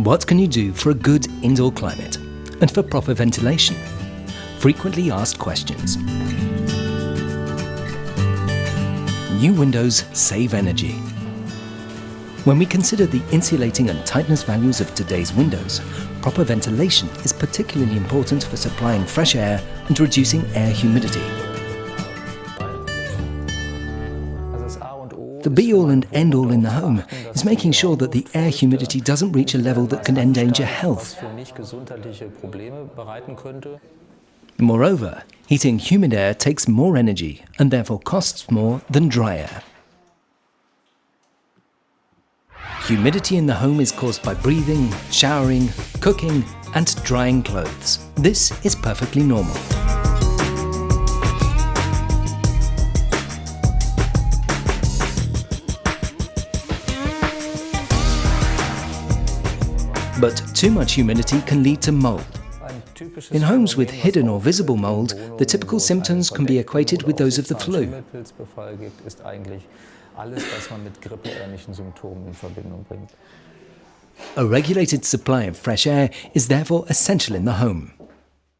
What can you do for a good indoor climate and for proper ventilation? Frequently asked questions. New windows save energy. When we consider the insulating and tightness values of today's windows, proper ventilation is particularly important for supplying fresh air and reducing air humidity. The be-all and end-all in the home is making sure that the air humidity doesn't reach a level that can endanger health. Moreover, heating humid air takes more energy and therefore costs more than dry air. Humidity in the home is caused by breathing, showering, cooking, and drying clothes. This is perfectly normal. But too much humidity can lead to mould. In homes with hidden or visible mould, the typical symptoms can be equated with those of the flu. A regulated supply of fresh air is therefore essential in the home.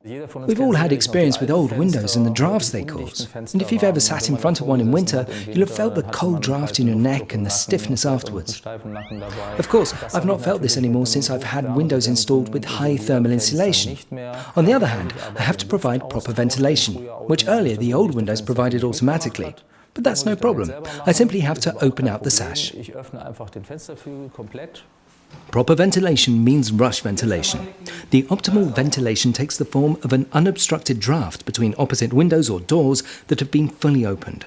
We've all had experience with old windows and the drafts they cause. And if you've ever sat in front of one in winter, you'll have felt the cold draft in your neck and the stiffness afterwards. Of course, I've not felt this anymore since I've had windows installed with high thermal insulation. On the other hand, I have to provide proper ventilation, which earlier the old windows provided automatically. But that's no problem. I simply have to open out the sash. Proper ventilation means rush ventilation. The optimal ventilation takes the form of an unobstructed draft between opposite windows or doors that have been fully opened.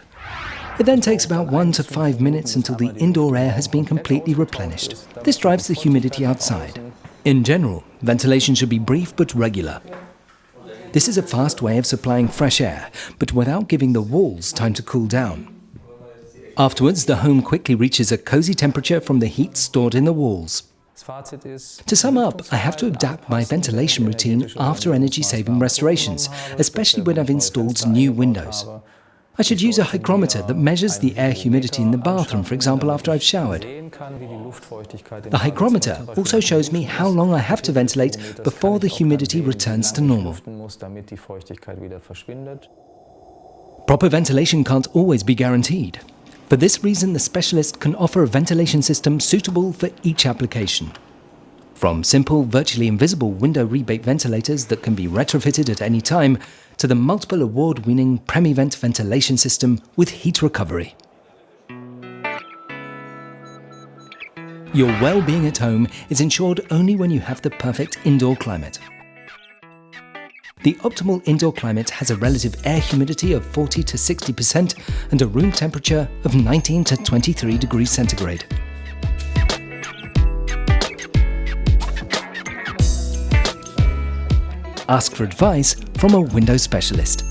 It then takes about 1 to 5 minutes until the indoor air has been completely replenished. This drives the humidity outside. In general, ventilation should be brief but regular. This is a fast way of supplying fresh air, but without giving the walls time to cool down. Afterwards, the home quickly reaches a cozy temperature from the heat stored in the walls. To sum up, I have to adapt my ventilation routine after energy-saving restorations, especially when I've installed new windows. I should use a hygrometer that measures the air humidity in the bathroom, for example, after I've showered. The hygrometer also shows me how long I have to ventilate before the humidity returns to normal. Proper ventilation can't always be guaranteed. For this reason, the specialist can offer a ventilation system suitable for each application. From simple, virtually invisible window rebate ventilators that can be retrofitted at any time, to the multiple award-winning PremiVent ventilation system with heat recovery. Your well-being at home is ensured only when you have the perfect indoor climate. The optimal indoor climate has a relative air humidity of 40 to 60% and a room temperature of 19 to 23 degrees centigrade. Ask for advice from a window specialist.